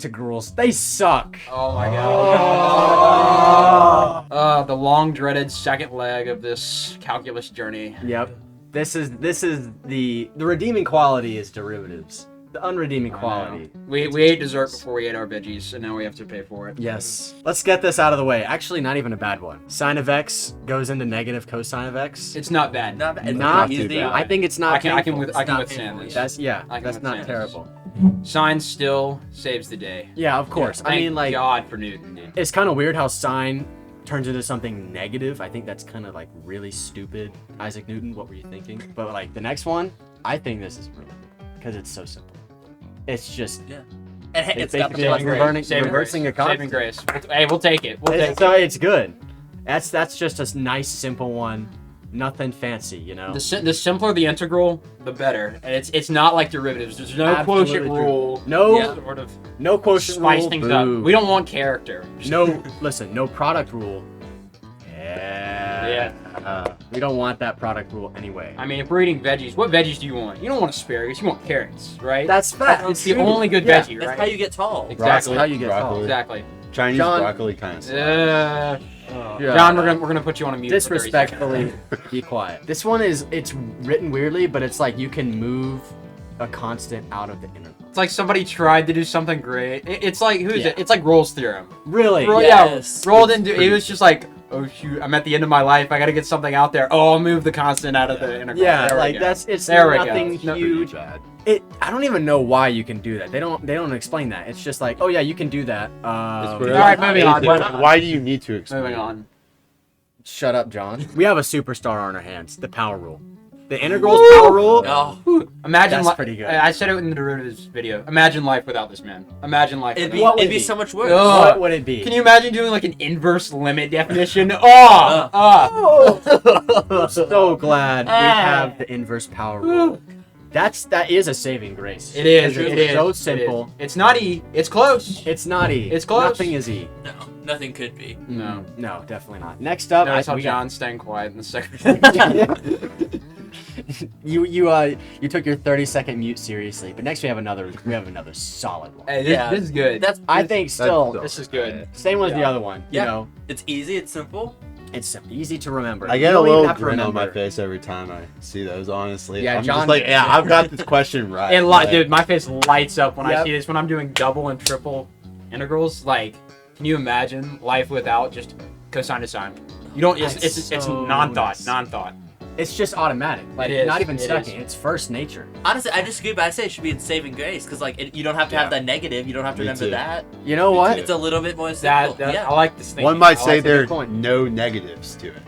integrals. They suck. Oh my god. The long dreaded second leg of this calculus journey. Yep. This is the redeeming quality is derivatives. The unredeeming quality. We ate dessert before we ate our veggies, and now we have to pay for it. Yes. Let's get this out of the way. Actually, not even a bad one. Sine of x goes into negative cosine of x. It's not bad. Not bad. Not It's too easy. bad. I think it's not. I can painful. withstand this. That's I can That's not withstand terrible. Sine still saves the day. Yeah, of course. I Thank mean, like, God for Newton, dude. it's kind of weird how sine turns into something negative. I think that's kind of like really stupid. Isaac Newton, what were you thinking? But like the next one, I think this is really good because it's so simple. It's just It's got the basically like plus Saving reversing a grace. Saving constant. grace. Hey, we'll take it. We'll take it. So it's good. That's just a nice simple one. Nothing fancy, you know. The simpler the integral, the better. And it's not like derivatives. There's no Absolutely quotient true. rule. No- sort of No quotient spice rule. things Boo. up. We don't want character. No, listen, no product rule. Yeah. We don't want that product rule anyway. I mean, if we're eating veggies, what veggies do you want? You don't want asparagus. You want carrots, right? That's fact. It's the only good veggie, That's right? how you get tall. Exactly. That's how you get Broccoli. tall. Exactly. Chinese John- broccoli kind of stuff. Yeah. Yeah. John, we're gonna put you on a mute. For 30 seconds. Disrespectfully, be quiet. This one it's written weirdly, but it's like you can move a constant out of the interval. It's like somebody tried to do something great. It's like who is Yeah. it? It's like Rolle's theorem. Really? Yes. Yeah, Roll didn't do. It was just like, oh shoot, I'm at the end of my life. I got to get something out there. Oh, I'll move the constant out of the integral. Yeah, There we like go. it's There we go. nothing No- huge. Bad. I don't even know why you can do that. They don't explain that. It's just like, oh yeah, you can do that. It's All right, moving on. Why do you need to explain? Moving on. Shut up, John. We have a superstar on our hands. The power rule. The integrals power rule. Oh, Imagine That's pretty good. I said it in the derivatives video. Imagine life without this man. Imagine life. it'd without be What would it'd it be be? so much worse. Ugh. What would it be? Can you imagine doing like an inverse limit definition? Oh, So glad we have the inverse power rule. That is a saving grace. It is. Because It it's is. so it is. simple. It's not E. It's close. It's not E. It's close. Nothing is E. No, nothing could be. No. No, definitely not. Next up, Notice how we got- John's staying quiet in the second. you took your 30-second mute seriously, but next we have another solid one. Hey, this, Yeah. this is good. I think still This is good. same with the Yeah. other one. Yeah. You know, It's easy. It's simple. it's easy to remember. I You get a don't even little have to grin on my remember. face every time I see those. Honestly, Yeah, I'm John- just like, yeah, I've got this question right. And Like, dude, my face lights up when I Yep. see this. When I'm doing double and triple integrals, like, can you imagine life without just cosine to sine? You don't. It's That's it's so non-thought. nice. Non-thought. It's just automatic. Like is, not even it second. is. It's first nature. Honestly, I disagree, but I say it should be in saving grace because you don't have to have Yeah. that negative. You don't have to Me remember too. that. You know what? It's a little bit more simple. That yeah. I like this thing. one might Oh, say that's a there good are point. no negatives to it.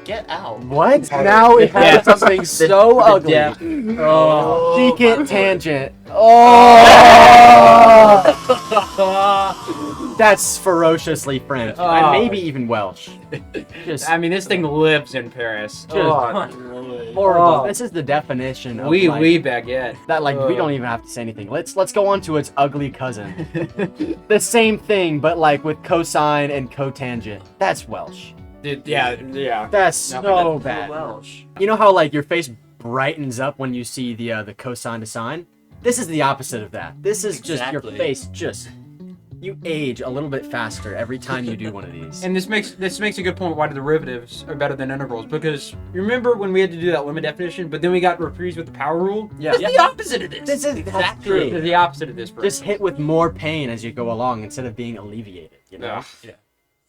Get out. What? Now it Yeah. has something so the ugly. depth. Oh. Secant tangent. Oh! That's ferociously French. Oh. And maybe even Welsh. Just I mean, this thing lives in Paris. horrible. Oh. This is the definition of Oui, like, oui, baguette. that like we don't even have to say anything. Let's go on to its ugly cousin. The same thing, but like with cosine and cotangent. That's Welsh. Dude, yeah. That's No, so That's bad. Welsh. You know how like your face brightens up when you see the cosine to sine? This is the opposite of that. This is just your Exactly. face just you age a little bit faster every time you do one of these. And this makes a good point why the derivatives are better than integrals, because you remember when we had to do that limit definition, but then we got reprised with the power rule? Yeah. It's the opposite of this. This is Exactly. It's the opposite of this. For just hit with more pain as you go along instead of being alleviated, you know? Yeah.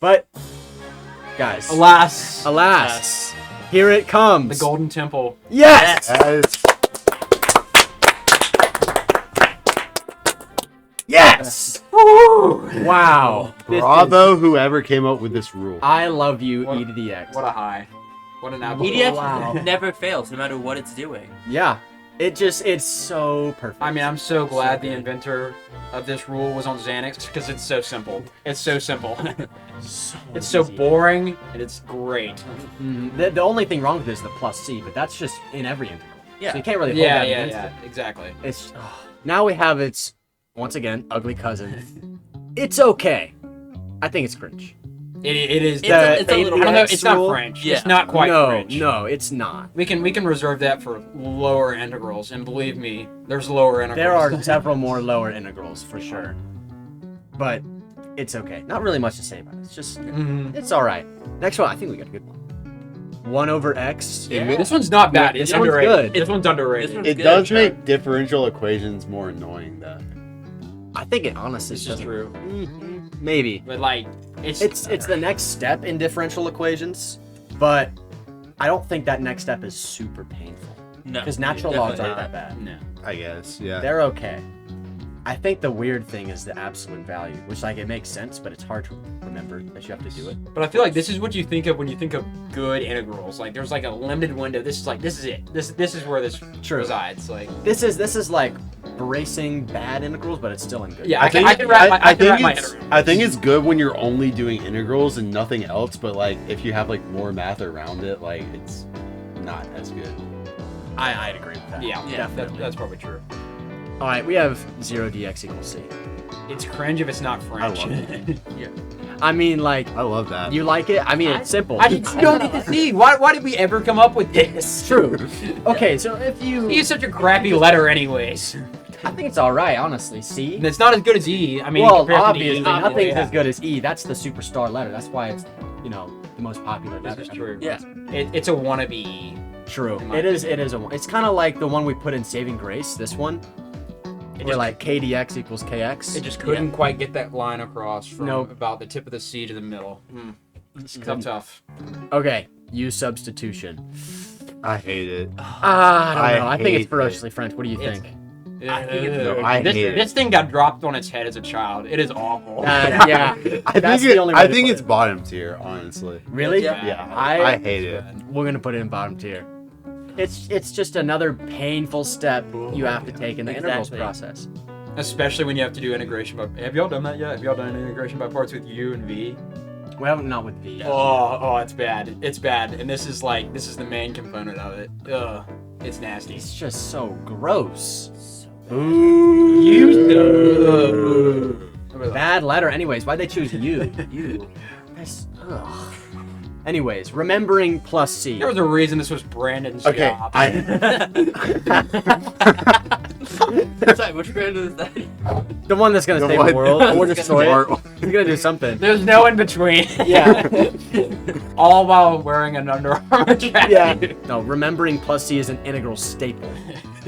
But guys, Alas, alas, here it comes. the Golden Temple. Yes! Yes. Yes! Wow. This is- Bravo, whoever came up with this rule. I love you, What- e to the x. What a high. What an absolute. EDF Wow. never fails, no matter what it's doing. Yeah. It's so perfect. I mean, I'm so glad the inventor of this rule was on Xanax because it's so simple. It's so simple. It's so easy. boring and it's great. The only thing wrong with this is the plus C, but that's just in every integral. Yeah. So you can't really hold Yeah, that yeah, against yeah. it. Exactly. It's now we have its once again ugly cousin. It's okay. I think it's cringe. It is. It's a little I don't know. X It's not rule? French. Yeah. It's not quite no, French. no, it's not. We can reserve that for lower integrals, and believe me, there's lower integrals. There are several more lower integrals for sure, but it's okay. Not really much to say about it. It's just it's all right. Next one, I think we got a good one. 1 over x. Yeah. This one's not bad. This It's one's underrated. good. This one's underrated. This one's It good, does sure. make differential equations more annoying, though. I think it honestly This is doesn't- true. Maybe But like, it's the next step in differential equations, but I don't think that next step is super painful No. because natural laws definitely aren't that bad. no. I guess, yeah. They're okay. I think the weird thing is the absolute value, which like it makes sense, but it's hard to remember that you have to do it. But I feel like this is what you think of when you think of good integrals. Like, there's like a limited window. This is it. This is where this True. resides. Like, This is like bracing bad integrals, but it's still in good. yeah, I can wrap my head around. I think it's good when you're only doing integrals and nothing else, but like if you have like more math around it, like it's not as good. I'd agree with that. Yeah, definitely. that's probably true. All right, we have 0 dx equals c. It's cringe if it's not French. I love it. I mean, like, I love that. you like it? I mean, it's simple. You don't need to see. Why did we ever come up with this? True. Okay, so if you, E is such a crappy letter, anyways. I think it's all right, honestly. C. And it's not as good as E. I mean, Well, compared to obviously, E, nothing's yeah. as good as E. That's the superstar letter. That's why it's, the most popular This letter. is true. Yeah. It's a wannabe E. True. In my It is. It's kind of like the one we put in Saving Grace. This one. Where just- like kdx equals kx. It just couldn't quite get that line across from Nope. about the tip of the C to the middle. Tough. Okay. Use substitution. I hate it. I don't know. I think hate it's ferociously French. What do you It's- think? I think it's very I this, hate it. this thing got dropped on its head as a child. It is awful. Yeah. That's the only way I to think put it's it. bottom tier, honestly. Really? Yeah. Yeah, I- I hate it. We're gonna put it in bottom tier. It's just another painful step you have to take in the integrals Exactly. process. Especially when you have to do integration by. Have y'all done that yet? Have y'all done integration by parts with U and V? We haven't not with V. Oh, it's bad. It's bad. And this is the main component of it. Ugh, it's nasty. It's just so gross. Bad letter. Anyways, why'd they choose you? You. That's, ugh. Anyways, remembering plus C. There was a reason this was Brandon's Okay, job. Sorry, which brand is that? The one that's gonna The save one- the world or destroy Smart it. He's gonna do something. There's no in between. Yeah. All while wearing an Under Armour jacket. Yeah. No, remembering plus C is an integral staple.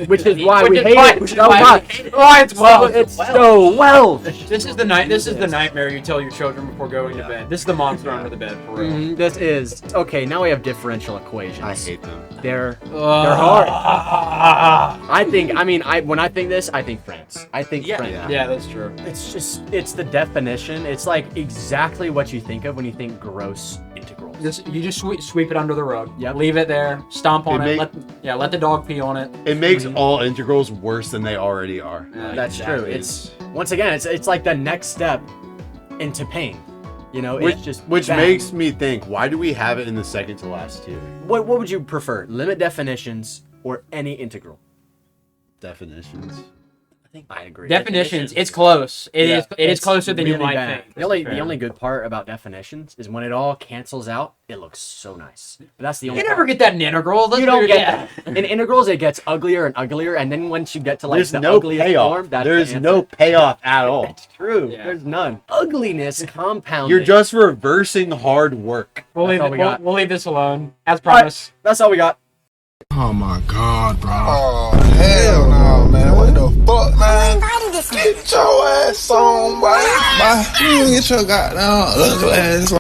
Which is why Which we is hate why- it which is so why we much. hate it. Why it's well. It's so Welsh. This is the nightmare you tell your children before going to bed. This is the monster under the bed for real. This is okay. Now we have differential equations. I hate them. They're hard. I think. I mean, when I think this, I think France. I think Yeah. France. Yeah. Yeah, that's true. It's the definition. It's like exactly what you think of when you think gross integrals. You just sweep it under the rug. Yep. Leave it there. Stomp on It it. Let the dog pee on it. It makes all integrals worse than they already are. That's true. Exactly. It's once again, it's like the next step into pain. Which, it's just which bad. makes me think, why do we have it in the second to last tier? What would you prefer? Limit definitions or any integral? Definitions. I agree. Definitions. It's close. It is It's closer than you really might bad. think. The only good part about definitions is when it all cancels out, it looks so nice. But that's the You only. never part. get that in integrals. That's You don't weird. get that. In integrals, it gets uglier and uglier, and then once you get to like There's the no ugliest payoff. form, that's There's the answer. no payoff at all. It's true. Yeah. There's none. Ugliness compounded. You're just reversing hard work. We'll That's leave, all we got. we'll leave this alone, as All right. promised. That's all we got. Oh my god, bro. Oh, hell no, man. What the fuck, man? Get your ass on, boy. Bye. You get your goddamn ugly ass